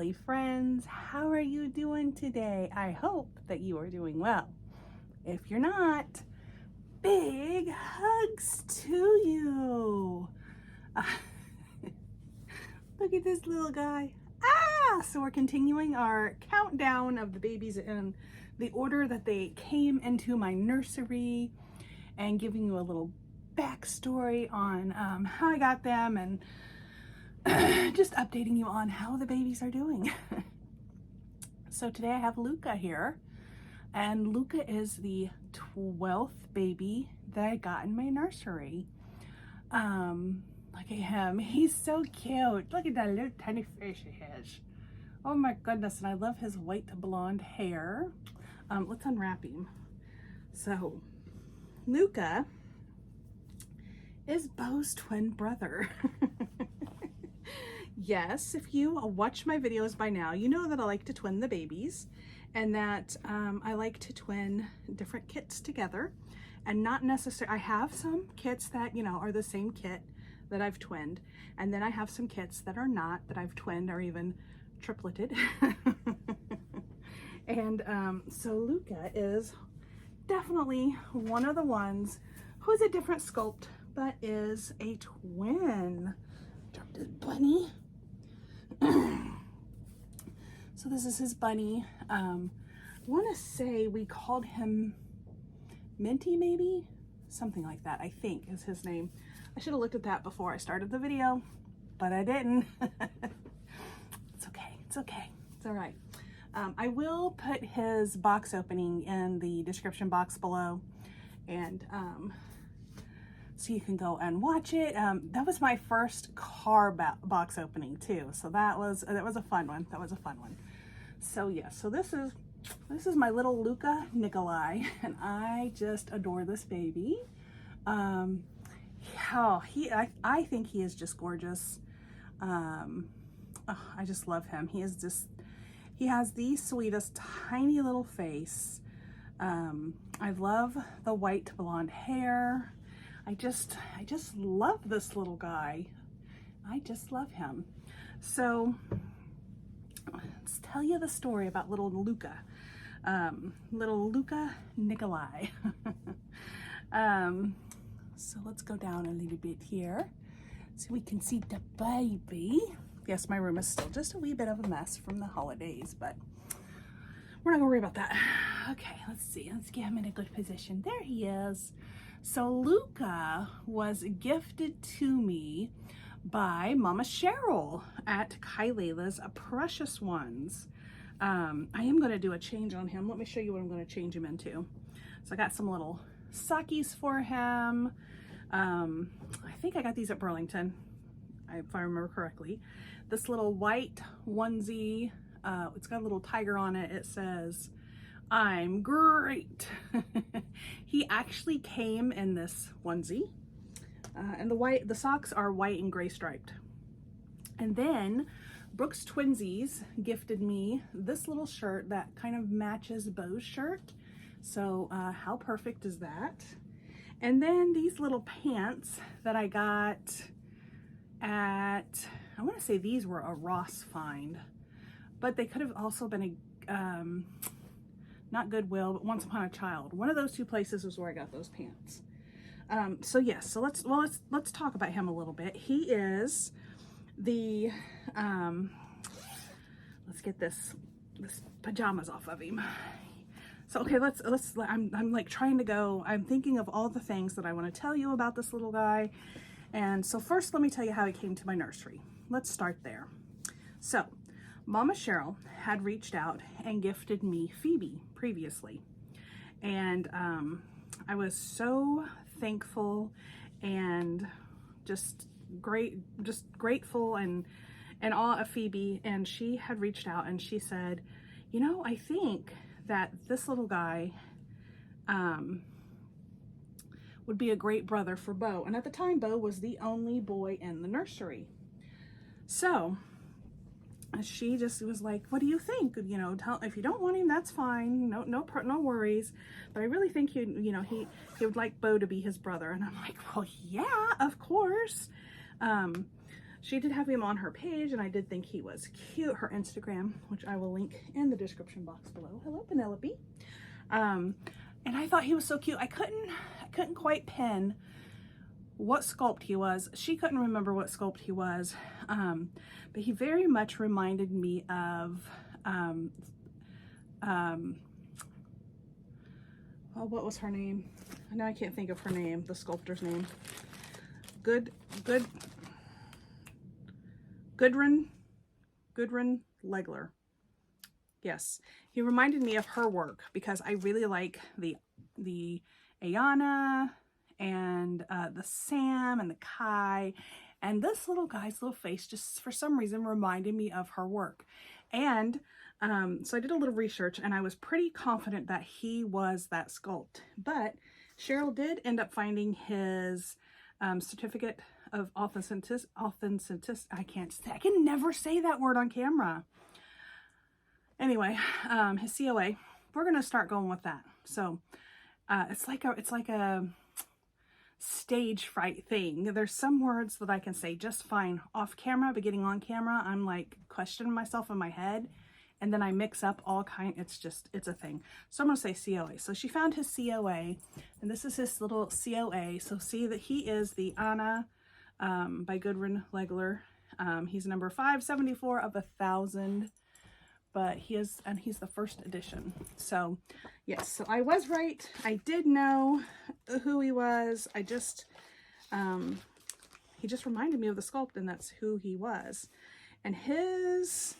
Kelly friends. How are you doing today? I hope that you are doing well. If you're not, big hugs to you. Look at this little guy. So we're continuing our countdown of the babies in the order that they came into my nursery and giving you a little backstory on how I got them and just updating you on how the babies are doing. So today I have Luka here, and Luka is the 12th baby that I got in my nursery. Look at him, he's so cute. Look at that little tiny face he has. Oh my goodness, and I love his white blonde hair. Let's unwrap him. So Luka is Bo's twin brother. Yes, if you watch my videos by now, you know that I like to twin the babies, and that I like to twin different kits together, and not necessarily, I have some kits that, you know, are the same kit that I've twinned, and then I have some kits that are not, that I've twinned or even tripleted. And so Luka is definitely one of the ones who's a different sculpt, but is a twin. Drop this bunny. So this is his bunny. I want to say we called him Minty, maybe? Something like that, I think is his name. I should have looked at that before I started the video, but I didn't. It's okay, it's okay, it's all right. I will put his box opening in the description box below, and so you can go and watch it. That was my first car box opening too, so that was a fun one. That was a fun one. So yeah, so this is my little Luka Nikolai, and I just adore this baby. I think he is just gorgeous. Oh, I just love him. He has the sweetest tiny little face. I love the white blonde hair. I just love this little guy. I just love him. So let's tell you the story about little Luka. Little Luka Nikolai. So let's go down a little bit here so we can see the baby. Yes, my room is still just a wee bit of a mess from the holidays, but we're not gonna worry about that. Okay, let's see. Let's get him in a good position. There he is. So Luka was gifted to me by Mama Cheryl at Kylela's Precious Ones. I am going to do a change on him. Let me show you what I'm going to change him into. So I got some little sockies for him. I think I got these at Burlington, if I remember correctly. This little white onesie, it's got a little tiger on it. It says, "I'm great." He actually came in this onesie, and the socks are white and gray striped. And then Brooks Twinsies gifted me this little shirt that kind of matches Bo's shirt. So how perfect is that? And then these little pants that I got at, I want to say these were a Ross find, but they could have also been a not Goodwill, but Once Upon a Child. One of those two places is where I got those pants. So yes, so let's talk about him a little bit. He is the let's get this pajamas off of him. So okay, I'm like trying to go. I'm thinking of all the things that I want to tell you about this little guy. And so first, let me tell you how he came to my nursery. Let's start there. So Mama Cheryl had reached out and gifted me Phoebe previously, and I was so thankful and just grateful and awe of Phoebe. And she had reached out and she said, you know, I think that this little guy would be a great brother for Bo. And at the time, Bo was the only boy in the nursery. So she just was like, what do you think? You know, if you don't want him, that's fine. No worries. But I really think he would like Bo to be his brother. And I'm like, well, yeah, of course. she did have him on her page, and I did think he was cute. Her Instagram, which I will link in the description box below. Hello, Penelope. And I thought he was so cute. I couldn't quite pin what sculpt he was. She couldn't remember what sculpt he was, but he very much reminded me of oh, what was her name? Now I can't think of her name, the sculptor's name. Gudrun Legler. Yes, he reminded me of her work because I really like the Ayana and the Sam and the Kai, and this little guy's little face just for some reason reminded me of her work. And so I did a little research, and I was pretty confident that he was that sculpt, but Cheryl did end up finding his certificate of authenticity. I can never say that word on camera. Anyway, his COA. We're gonna start going with that. So it's like a stage fright thing. There's some words that I can say just fine off camera, but getting on camera, I'm like questioning myself in my head, and then I mix up all kind. It's a thing. So I'm gonna say COA. So she found his COA, and this is his little COA. So see that he is the Anna by Gudrun Legler. He's number 574 of 1,000, but he's the first edition. So yes, so I was right. I did know who he was. I just he just reminded me of the sculpt, and that's who he was. And his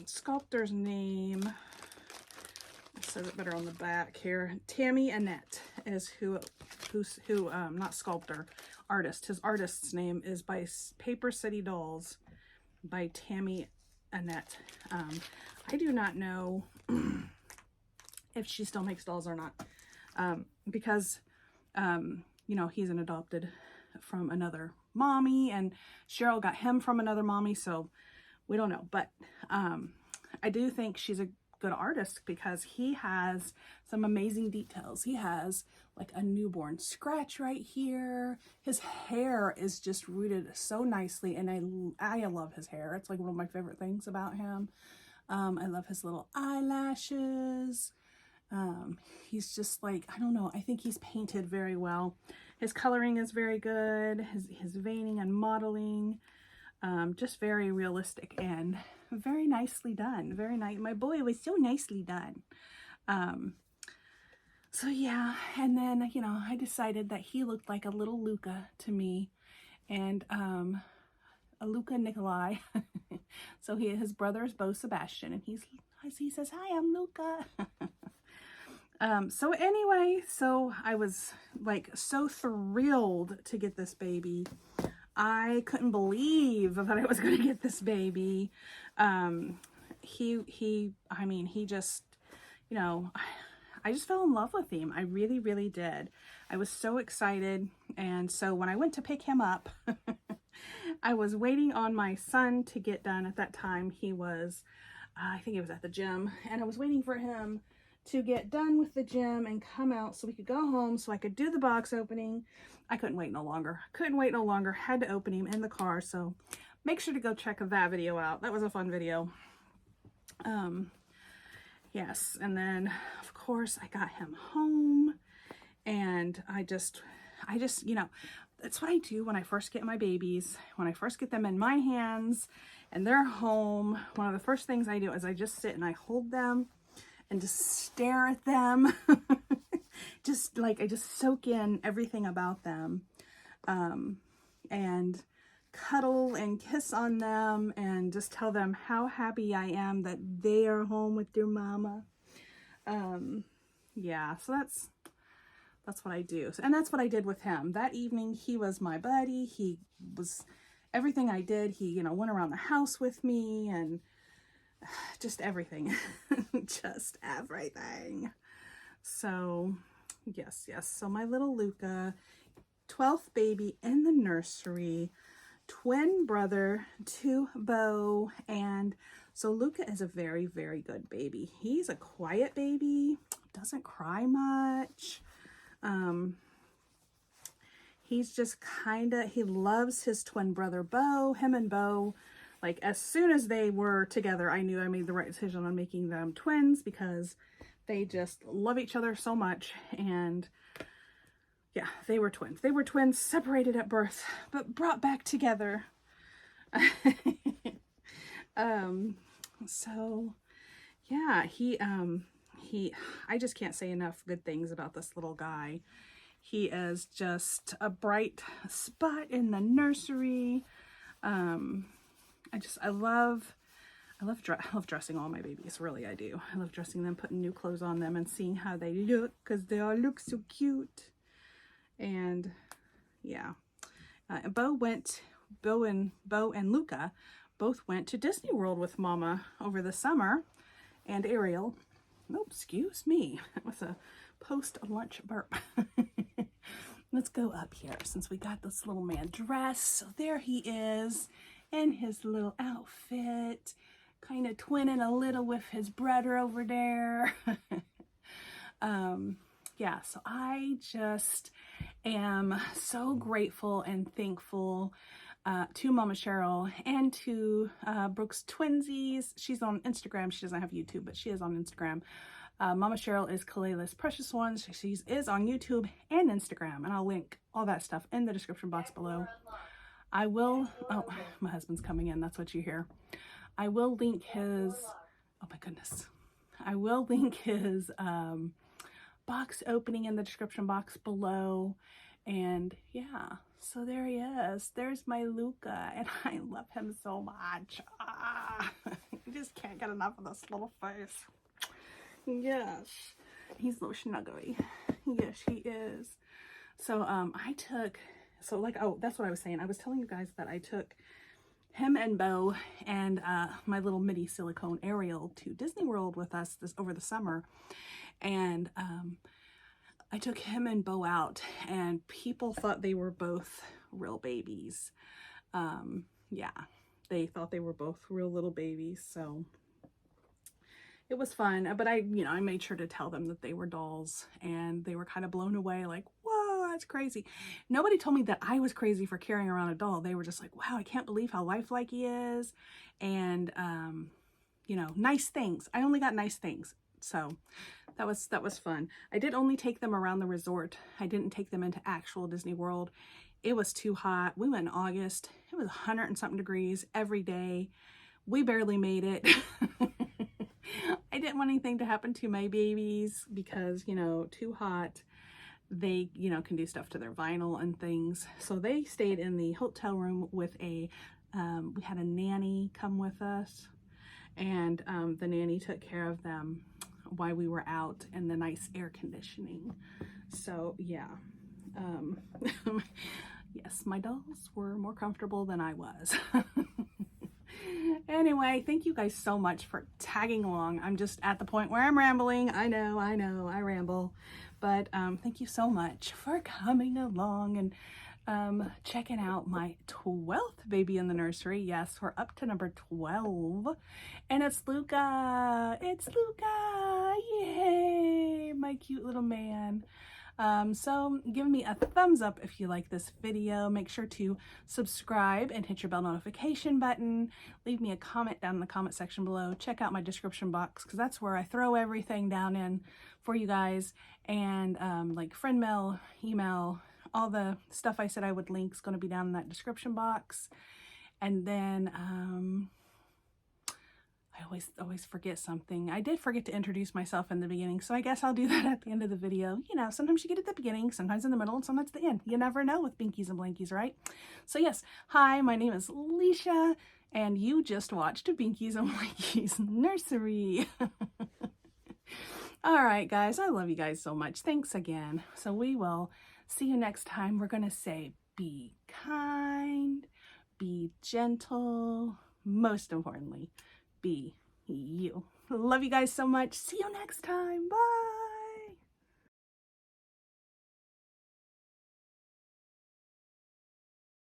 sculptor's name, it says it better on the back here. Tammy Annette is who not sculptor, artist. His artist's name is by Paper City Dolls by Tammy Annette. I do not know if she still makes dolls or not, because you know, he's an adopted from another mommy, and Cheryl got him from another mommy, so we don't know. But I do think she's a good artist because he has some amazing details. He has like a newborn scratch right here. His hair is just rooted so nicely, and I love his hair. It's like one of my favorite things about him. I love his little eyelashes. He's just like, I don't know, I think he's painted very well. His coloring is very good. His veining and modeling, just very realistic and very nicely done. Very nice. My boy was so nicely done. So yeah, and then, you know, I decided that he looked like a little Luka to me, and a Luka Nikolai. So his brother is Bo Sebastian, and he says, "Hi, I'm Luka." So anyway, so I was like so thrilled to get this baby. I couldn't believe that I was going to get this baby. I mean, he just, you know, I just fell in love with him. I really, really did. I was so excited. And so when I went to pick him up, I was waiting on my son to get done. At that time, he was, I think he was at the gym, and I was waiting for him to get done with the gym and come out so we could go home so I could do the box opening. I couldn't wait no longer. Had to open him in the car. So make sure to go check that video out. That was a fun video. Yes. And then of course I got him home, and I just, you know, that's what I do when I first get my babies. When I first get them in my hands and they're home, one of the first things I do is I just sit and I hold them and just stare at them. Just like, I just soak in everything about them, and cuddle and kiss on them and just tell them how happy I am that they are home with their mama. Yeah, so that's what I do. And that's what I did with him. That evening, he was my buddy. He was everything I did. He, you know, went around the house with me and just everything. Just everything. So yes. So my little Luka, 12th baby in the nursery, twin brother to Bo. And so Luka is a very, very good baby. He's a quiet baby, doesn't cry much. He's just he loves his twin brother, Bo. Him and Bo, like as soon as they were together, I knew I made the right decision on making them twins because they just love each other so much. And yeah, they were twins. They were twins, separated at birth, but brought back together. So yeah, I just can't say enough good things about this little guy. He is just a bright spot in the nursery. I love dressing all my babies. Really, I do. I love dressing them, putting new clothes on them, and seeing how they look, because they all look so cute. And yeah, Bo and Luka both went to Disney World with Mama over the summer, and Ariel. Oh, excuse me. That was a post-lunch burp. Let's go up here since we got this little man dressed. So there he is in his little outfit, kind of twinning a little with his brother over there. Yeah, so I just am so grateful and thankful to Mama Cheryl and to Brooke's Twinsies. She's on Instagram. She doesn't have YouTube, but she is on Instagram. Mama Cheryl is Kaleila's Precious Ones. She is on YouTube and Instagram, and I'll link all that stuff in the description box below. I will, oh, my husband's coming in. That's what you hear. I will link his, oh my goodness. I will link his box opening in the description box below. And yeah, so there he is. There's my Luka, and I love him so much. I just can't get enough of this little face. Yes, he's a little snuggly. Yes, he is. So that's what I was saying. I was telling you guys that I took him and Bo and my little mini silicone Ariel to Disney World with us over the summer. And I took him and Bo out, and people thought they were both real babies. Yeah, they thought they were both real little babies. So it was fun, but I made sure to tell them that they were dolls, and they were kind of blown away, like, whoa, that's crazy. Nobody told me that I was crazy for carrying around a doll. They were just like, wow, I can't believe how lifelike he is. And, nice things. I only got nice things. So that was fun. I did only take them around the resort. I didn't take them into actual Disney World. It was too hot. We went in August. It was 100 and something degrees every day. We barely made it. I didn't want anything to happen to my babies because, too hot. They, can do stuff to their vinyl and things. So they stayed in the hotel room with we had a nanny come with us, and the nanny took care of them while we were out in the nice air conditioning. So yeah, yes, my dolls were more comfortable than I was. Anyway, thank you guys so much for tagging along. I'm just at the point where I'm rambling. I know, I ramble. But thank you so much for coming along and checking out my 12th baby in the nursery. Yes, we're up to number 12. And it's Luka. It's Luka. Yay! My cute little man. So give me a thumbs up if you like this video. Make sure to subscribe and hit your bell notification button. Leave me a comment down in the comment section below. Check out my description box because that's where I throw everything down in for you guys. And like friend mail, email, all the stuff I said I would link is going to be down in that description box. And then I always forget something. I did forget to introduce myself in the beginning, so I guess I'll do that at the end of the video. Sometimes you get at the beginning, sometimes in the middle, and sometimes at the end. You never know with Binkies and Blankies, right? So yes, hi, my name is Leisha, and you just watched Binkies and Blankies Nursery. All right, guys, I love you guys so much. Thanks again. So we will see you next time. We're going to say be kind, be gentle, most importantly, be you. Love you guys so much. See you next time. Bye.